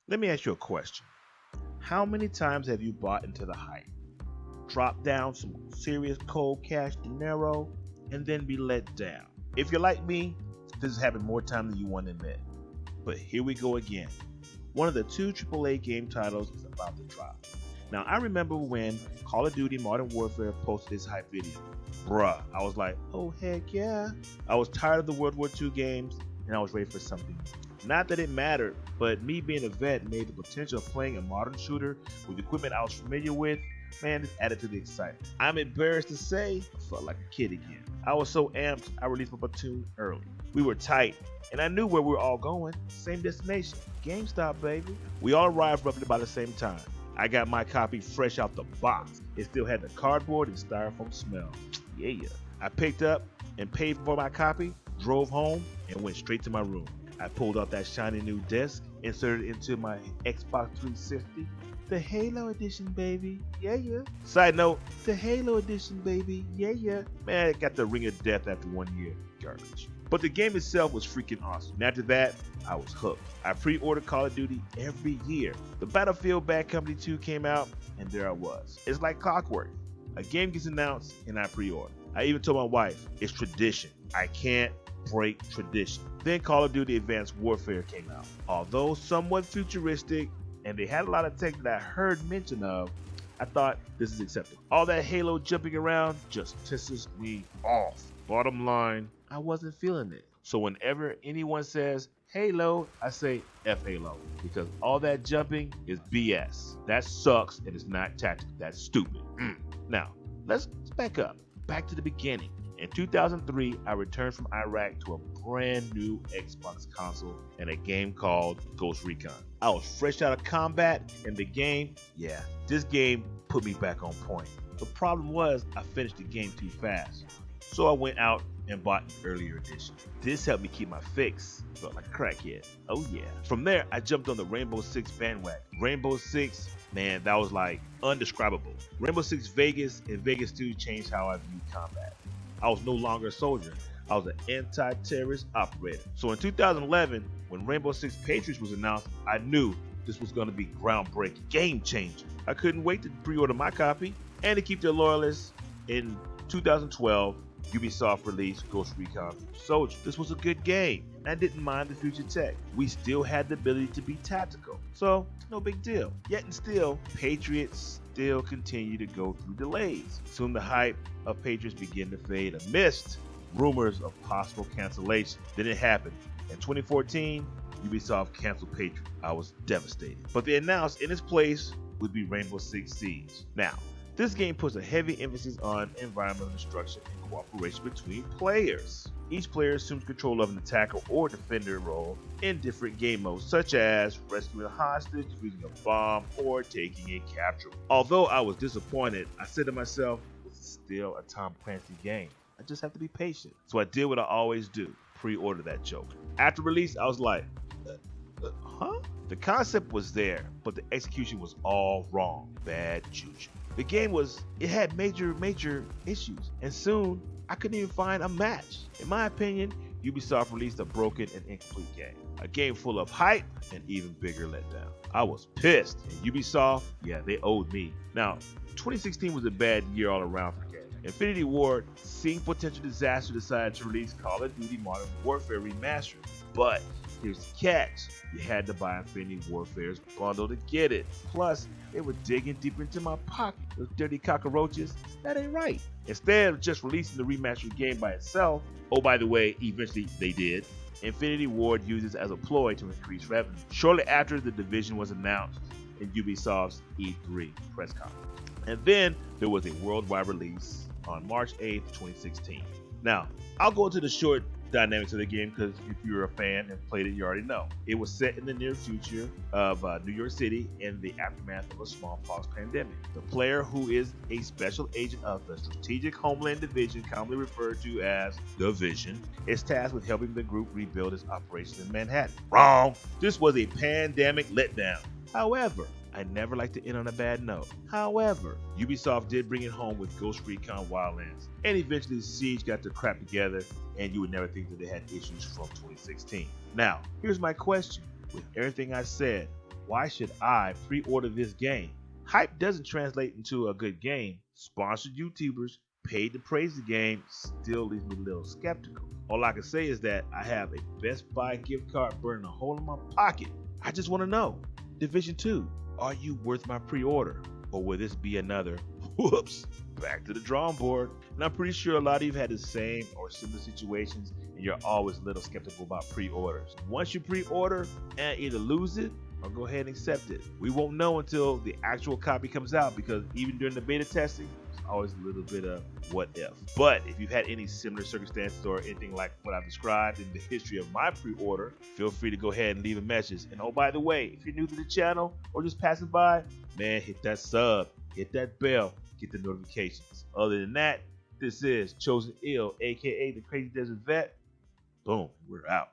Let me ask you a question. How many times have you bought into the hype, dropped down some serious cold cash dinero, and then be let down? If you're like me, this has happened more times than you want to admit. But here we go again. One of the two AAA game titles is about to drop. Now, I remember when Call of Duty Modern Warfare posted this hype video. Bruh, I was like, oh heck yeah. I was tired of the World War II games, and I was ready for something new. Not that it mattered, but me being a vet made the potential of playing a modern shooter with equipment I was familiar with, man, it added to the excitement. I'm embarrassed to say, I felt like a kid again. I was so amped, I released my platoon early. We were tight, and I knew where we were all going. Same destination, GameStop, baby. We all arrived roughly about the same time. I got my copy fresh out the box. It still had the cardboard and styrofoam smell. Yeah. I picked up and paid for my copy, drove home, and went straight to my room. I pulled out that shiny new disc, inserted it into my Xbox 360. The Halo Edition, baby. Yeah. Side note, the Halo Edition, baby. Yeah. Man, it got the ring of death after 1 year. Garbage. But the game itself was freaking awesome. And after that, I was hooked. I pre-ordered Call of Duty every year. The Battlefield Bad Company 2 came out, and there I was. It's like clockwork. A game gets announced, and I pre-order. I even told my wife, it's tradition. I can't break tradition. Then Call of Duty Advanced Warfare came out. Although somewhat futuristic, and they had a lot of tech that I heard mention of, I thought this is acceptable. All that Halo jumping around just pisses me off. Bottom line, I wasn't feeling it. So whenever anyone says Halo, I say F Halo, because all that jumping is BS. That sucks and it's not tactical. That's stupid. Now, let's back up. Back to the beginning. In 2003, I returned from Iraq to a brand new Xbox console and a game called Ghost Recon. I was fresh out of combat, and the game, this game put me back on point. The problem was I finished the game too fast. So I went out and bought an earlier edition. This helped me keep my fix. Felt like a crackhead. Oh yeah. From there, I jumped on the Rainbow Six bandwagon. Rainbow Six, man, that was like undescribable. Rainbow Six Vegas and Vegas 2 changed how I viewed combat. I was no longer a soldier. I was an anti-terrorist operator. So in 2011, when Rainbow Six Patriots was announced, I knew this was going to be groundbreaking, game changer. I couldn't wait to pre-order my copy and to keep their loyalists. In 2012, Ubisoft released Ghost Recon Soldier. This was a good game, and I didn't mind the future tech. We still had the ability to be tactical, so no big deal. Yet and still, Patriots still continue to go through delays. Soon the hype of Patriots began to fade amidst rumors of possible cancellation. Then it happened. In 2014, Ubisoft canceled Patriots. I was devastated. But they announced in its place would be Rainbow Six Siege. Now, this game puts a heavy emphasis on environmental destruction and cooperation between players. Each player assumes control of an attacker or defender role in different game modes, such as rescuing a hostage, using a bomb, or taking a capture. Although I was disappointed, I said to myself, this is still a Tom Clancy game. I just have to be patient. So I did what I always do, pre-order that joke. After release, I was like, huh? The concept was there, but the execution was all wrong. Bad juju. The game had major issues, and soon I couldn't even find a match. In my opinion, Ubisoft released a broken and incomplete game. A game full of hype and even bigger letdown. I was pissed, and Ubisoft, they owed me. Now, 2016 was a bad year all around for games. Infinity Ward, seeing potential disaster, decided to release Call of Duty Modern Warfare Remastered. But here's the catch. You had to buy Infinity Warfare's bundle to get it. Plus, they were digging deep into my pocket. Those dirty cockroaches, that ain't right. Instead of just releasing the remastered game by itself, oh by the way, eventually they did, Infinity Ward uses as a ploy to increase revenue. Shortly after, the Division was announced in Ubisoft's E3 press conference. And then there was a worldwide release on March 8th, 2016. Now, I'll go into the short dynamics of the game because if you're a fan and played it, you already know. It was set in the near future of New York City in the aftermath of a smallpox pandemic. The player, who is a special agent of the Strategic Homeland Division, commonly referred to as the Vision, is tasked with helping the group rebuild its operations in Manhattan. Wrong! This was a pandemic letdown. However, I never like to end on a bad note. However, Ubisoft did bring it home with Ghost Recon Wildlands, and eventually Siege got their crap together, and you would never think that they had issues from 2016. Now, here's my question. With everything I said, why should I pre-order this game? Hype doesn't translate into a good game. Sponsored YouTubers paid to praise the game still leaves me a little skeptical. All I can say is that I have a Best Buy gift card burning a hole in my pocket. I just want to know, Division 2, are you worth my pre-order? Or will this be another, whoops, back to the drawing board? And I'm pretty sure a lot of you have had the same or similar situations, and you're always a little skeptical about pre-orders. Once you pre-order and either lose it or go ahead and accept it. We won't know until the actual copy comes out, because even during the beta testing, there's always a little bit of what if. But if you've had any similar circumstances or anything like what I've described in the history of my pre-order, feel free to go ahead and leave a message. And oh, by the way, if you're new to the channel or just passing by, man, hit that sub, hit that bell, get the notifications. Other than that, this is Chosen Ill, aka the Crazy Desert Vet. Boom, we're out.